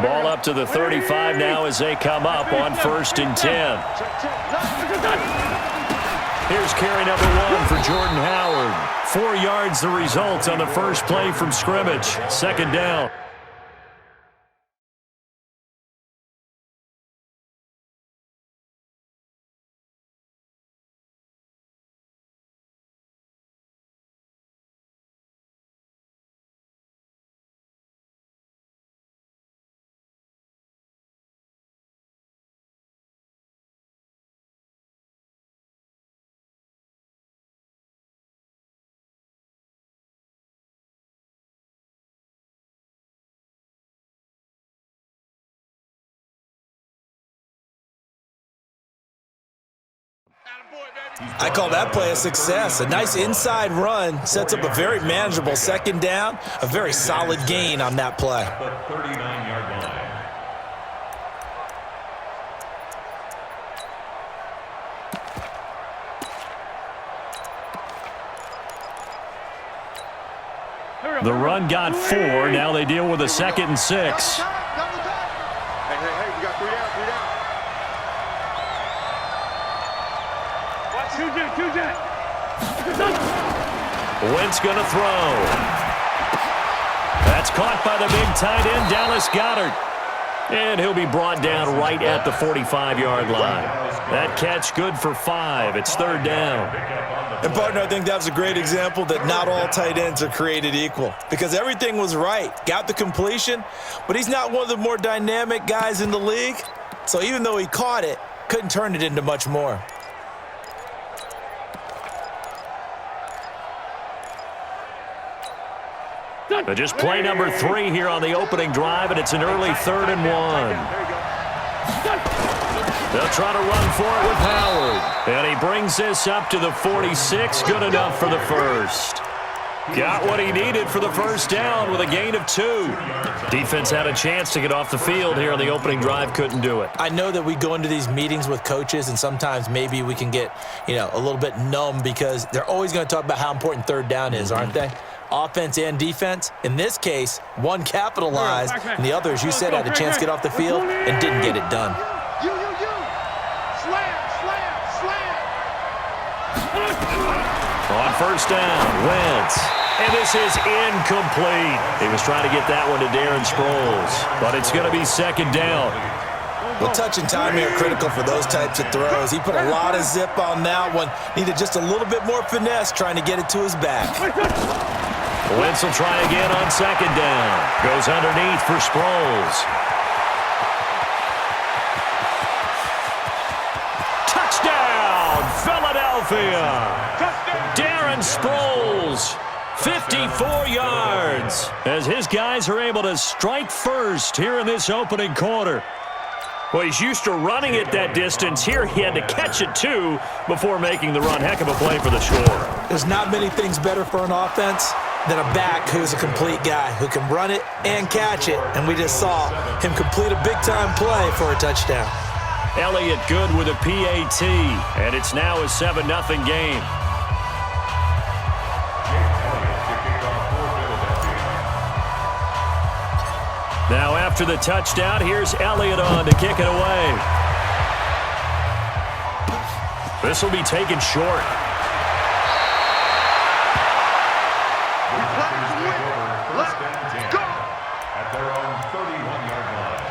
Ball up to the 35 now as they come up on 1st and 10. Here's carry number 1 for Jordan Howard. 4 yards the result on the first play from scrimmage. 2nd down. I call that play a success. A nice inside run sets up a very manageable 2nd down. A very solid gain on that play. The 39-yard line. The run got 4. Now they deal with a 2nd and 6. Hey, we got 3 down, 3 down. Wentz going to throw. That's caught by the big tight end, Dallas Goedert. And he'll be brought down right at the 45-yard line. That catch good for 5. It's 3rd down. And, partner, I think that was a great example that not all tight ends are created equal, because everything was right. Got the completion, but he's not one of the more dynamic guys in the league. So even though he caught it, couldn't turn it into much more. But just play number 3 here on the opening drive, and it's an early 3rd and 1. They'll try to run for it with Howard. And he brings this up to the 46. Good enough for the first. Got what he needed for the 1st down with a gain of 2. Defense had a chance to get off the field here on the opening drive. Couldn't do it. I know that we go into these meetings with coaches, and sometimes maybe we can get, a little bit numb because they're always going to talk about how important 3rd down is, aren't they? Offense and defense. In this case, one capitalized, and the other, as you said, had a chance to get off the field and didn't get it done. On 1st down, Wentz. And this is incomplete. He was trying to get that one to Darren Sproles, but it's going to be 2nd down. Well, touch and time here critical for those types of throws. He put a lot of zip on that one. Needed just a little bit more finesse trying to get it to his back. Wentz will try again on 2nd down. Goes underneath for Sproles. Touchdown, Philadelphia! Darren Sproles, 54 yards, as his guys are able to strike first here in this opening quarter. Well, he's used to running it that distance. Here he had to catch it, too, before making the run. Heck of a play for the score. There's not many things better for an offense than a back who's a complete guy, who can run it and catch it. And we just saw him complete a big-time play for a touchdown. Elliott good with a PAT, and it's now a 7-0 game. Now after the touchdown, here's Elliott on to kick it away. This will be taken short. Let's go! At their own 31-yard line.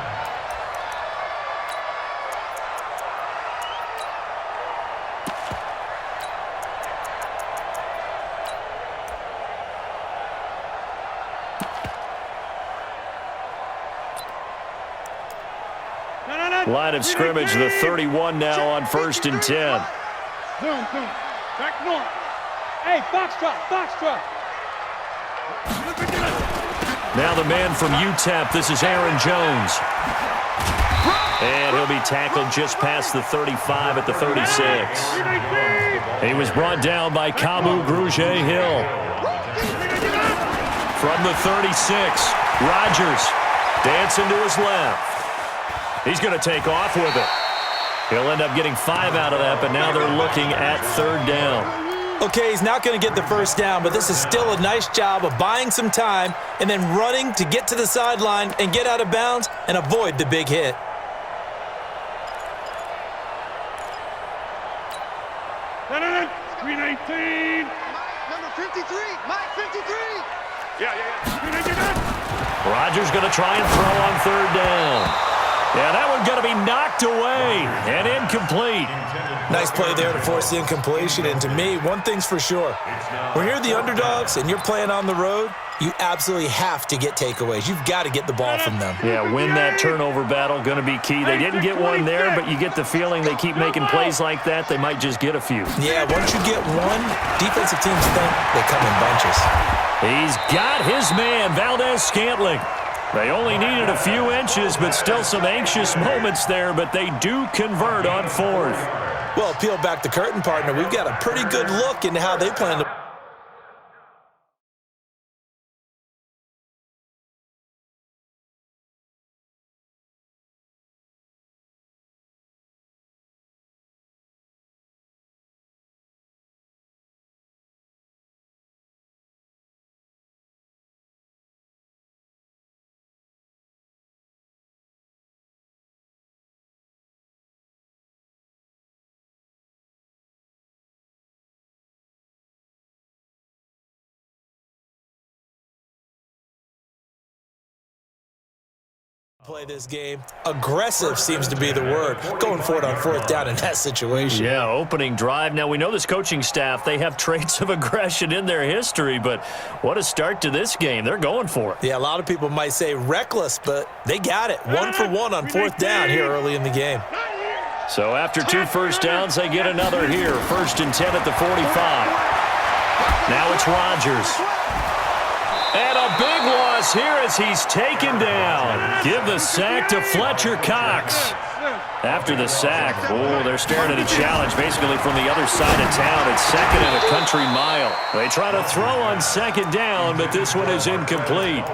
Line of scrimmage, the 31 now on 1st and 10. Zoom. Back north. Hey, foxtrot. Now the man from UTEP, this is Aaron Jones. And he'll be tackled just past the 35 at the 36. He was brought down by Kamu Grugier-Hill. From the 36, Rodgers dancing to his left. He's going to take off with it. He'll end up getting 5 out of that, but now they're looking at 3rd down. Okay, he's not going to get the first down, but this is still a nice job of buying some time and then running to get to the sideline and get out of bounds and avoid the big hit. Screen 18. Number 53. Mike 53. Yeah. Rodgers going to try and throw on third down. Yeah, that one's going to be knocked away and incomplete. Nice play there to force the incompletion. And to me, one thing's for sure. When you're the underdogs and you're playing on the road, you absolutely have to get takeaways. You've got to get the ball from them. Yeah, win that turnover battle, going to be key. They didn't get one there, but you get the feeling they keep making plays like that, they might just get a few. Yeah, once you get one, defensive teams think they come in bunches. He's got his man, Valdez-Scantling. They only needed a few inches, but still some anxious moments there, but they do convert on fourth. Well, peel back the curtain, partner. We've got a pretty good look into how they plan to... play this game. Aggressive seems to be the word. Going for it on fourth down in that situation. Yeah, opening drive. Now, we know this coaching staff, they have traits of aggression in their history, but what a start to this game. They're going for it. Yeah, a lot of people might say reckless, but they got it. 1 for 1 on fourth down here early in the game. So after 2 first downs, they get another here. 1st and 10 at the 45. Now it's Rodgers. And a big loss here as he's taken down. Give the sack to Fletcher Cox. After the sack, they're staring at a challenge basically from the other side of town. It's 2nd and a country mile. They try to throw on 2nd down, but this one is incomplete.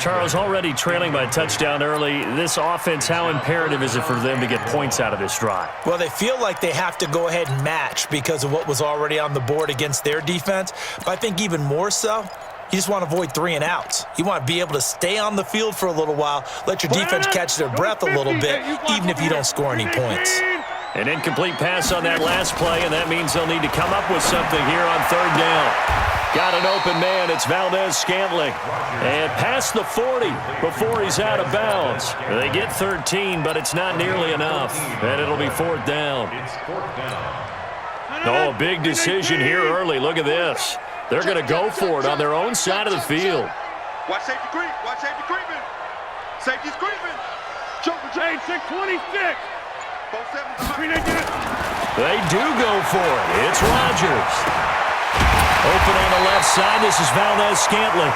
Charles, already trailing by a touchdown early. This offense, how imperative is it for them to get points out of this drive? Well, they feel like they have to go ahead and match because of what was already on the board against their defense. But I think even more so, you just want to avoid 3 and outs. You want to be able to stay on the field for a little while, let your defense catch their breath a little bit, even if you don't score any points. An incomplete pass on that last play, and that means they'll need to come up with something here on 3rd down. Got an open man. It's Valdez-Scantling. And past the 40 before he's out of bounds. They get 13, but it's not nearly enough. And it'll be 4th down. Oh, a big decision here early. Look at this. They're going to go for it on their own side of the field. Watch safety creep. Watch safety creeping. Safety's creeping. Choker. 626. Both 7. They do go for it. It's Rodgers. Open on the left side. This is Valdez-Scantling.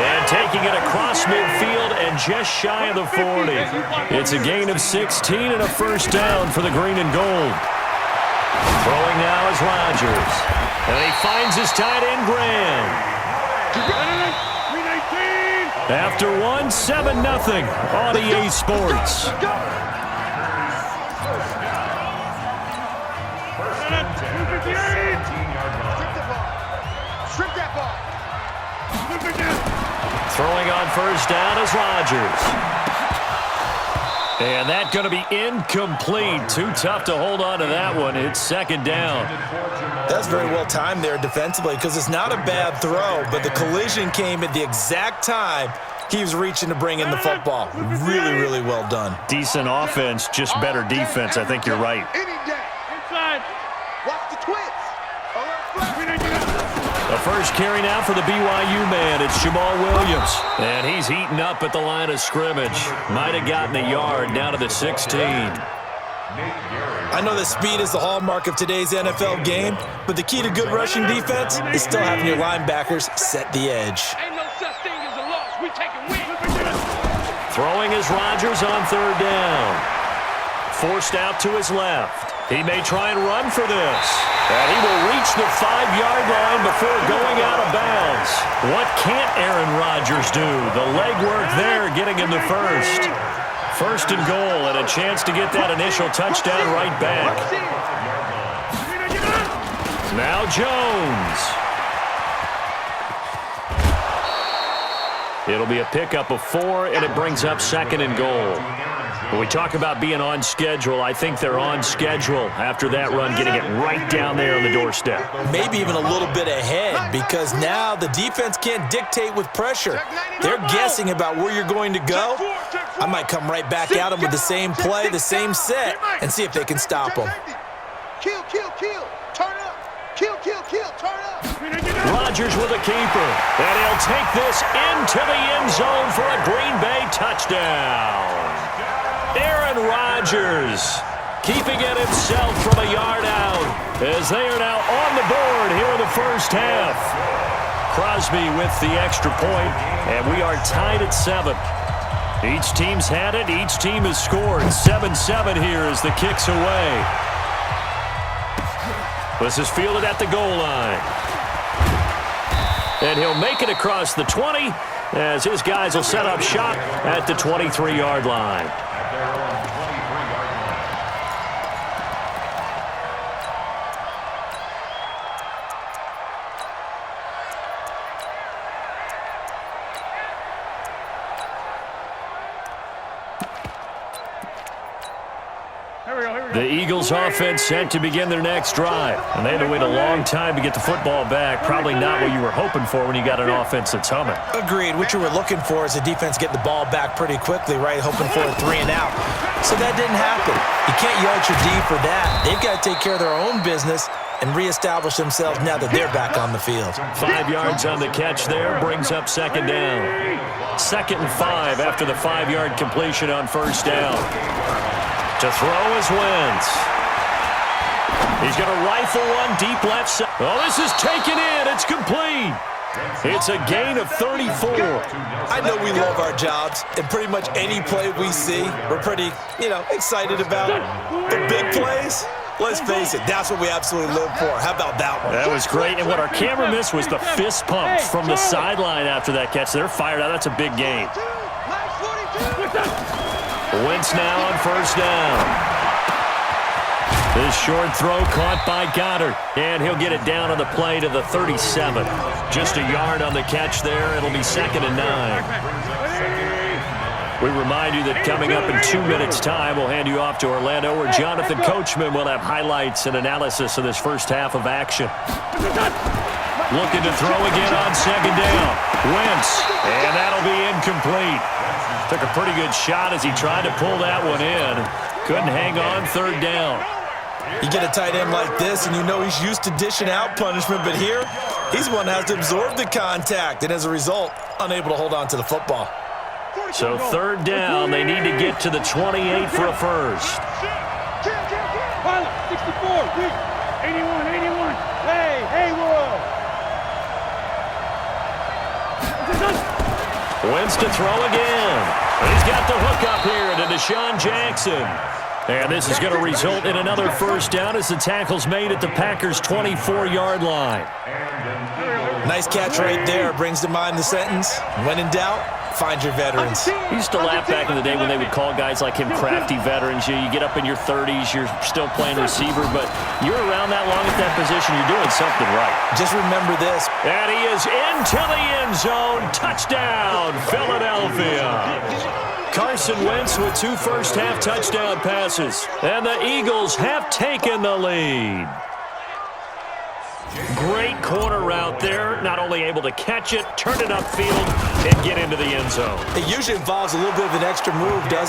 And taking it across midfield and just shy of the 40. It's a gain of 16 and a first down for the green and gold. Throwing now is Rodgers. And he finds his tight end, Graham. After 1, 7-0 on EA Sports. Strip that ball. Throwing on first down is Rodgers. And that's going to be incomplete. Too tough to hold on to that one. It's 2nd down. That's very well timed there defensively because it's not a bad throw, but the collision came at the exact time he was reaching to bring in the football. Really, really well done. Decent offense, just better defense. I think you're right. Any day. Inside. Watch the twins. The first carry now for the BYU man. It's Jamal Williams. And he's heating up at the line of scrimmage. Might have gotten a yard down to the 16. I know that speed is the hallmark of today's NFL game, but the key to good rushing defense is still having your linebackers set the edge. Ain't no such thing as a loss. We take a win. Throwing is Rodgers on 3rd down. Forced out to his left. He may try and run for this. And he will reach the 5-yard line before going out of bounds. What can't Aaron Rodgers do? The legwork there getting him the first. 1st and goal and a chance to get that initial touchdown right back. Now Jones. It'll be a pickup of 4, and it brings up 2nd and goal. When we talk about being on schedule, I think they're on schedule after that run, getting it right down there on the doorstep. Maybe even a little bit ahead, because now the defense can't dictate with pressure. They're guessing about where you're going to go. I might come right back at them with the same play, the same set, and see if they can stop them. Kill, kill, kill. Turn up. Kill, kill, kill. Turn up. Rodgers with a keeper, and he'll take this into the end zone for a Green Bay touchdown. Aaron Rodgers keeping it himself from a yard out as they are now on the board here in the first half. Crosby with the extra point, and we are tied at 7. Each team's had it. Each team has scored. 7-7 here as the kick's away. This is fielded at the goal line. And he'll make it across the 20 as his guys will set up shop at the 23-yard line. The Eagles offense set to begin their next drive. And they had to wait a long time to get the football back. Probably not what you were hoping for when you got an offense that's humming. Agreed. What you were looking for is the defense getting the ball back pretty quickly, right? Hoping for a 3 and out. So that didn't happen. You can't yell at your D for that. They've got to take care of their own business and reestablish themselves now that they're back on the field. 5 yards on the catch there brings up 2nd down. 2nd and 5 after the 5-yard completion on 1st down. To throw is Wentz. He's going to rifle one deep left side. Oh, this is taken in. It's complete. It's a gain of 34. I know we love our jobs, and pretty much any play we see, we're pretty, excited about the big plays. Let's face it, that's what we absolutely live for. How about that one? That was great, and what our camera missed was the fist pumps from the sideline after that catch. They're fired out. That's a big gain. Wentz now on 1st down. This short throw caught by Goddard, and he'll get it down on the play to the 37. Just a yard on the catch there. It'll be 2nd and 9. We remind you that coming up in 2 minutes' time, we'll hand you off to Orlando, where Jonathan Coachman will have highlights and analysis of this first half of action. Looking to throw again on 2nd down. Wentz, and that'll be incomplete. Took a pretty good shot as he tried to pull that one in. Couldn't hang on 3rd down. You get a tight end like this, and you know he's used to dishing out punishment, but here, he's the one that has to absorb the contact, and as a result, unable to hold on to the football. So 3rd down, they need to get to the 28 for a first. 64, 81. Hey, Haywood. Wentz to throw again. He's got the hook up here to Deshaun Jackson. And this is going to result in another 1st down as the tackle's made at the Packers' 24-yard line. Nice catch right there. Brings to mind the sentence, when in doubt, find your veterans. He used to laugh back in the day when they would call guys like him crafty veterans. You get up in your 30s, you're still playing receiver, but you're around that long at that position, you're doing something right. Just remember this. And he is into the end zone. Touchdown, Philadelphia. Carson Wentz with 2 first-half touchdown passes. And the Eagles have taken the lead. Great corner route there. Not only able to catch it, turn it upfield, and get into the end zone. It usually involves a little bit of an extra move, doesn't it?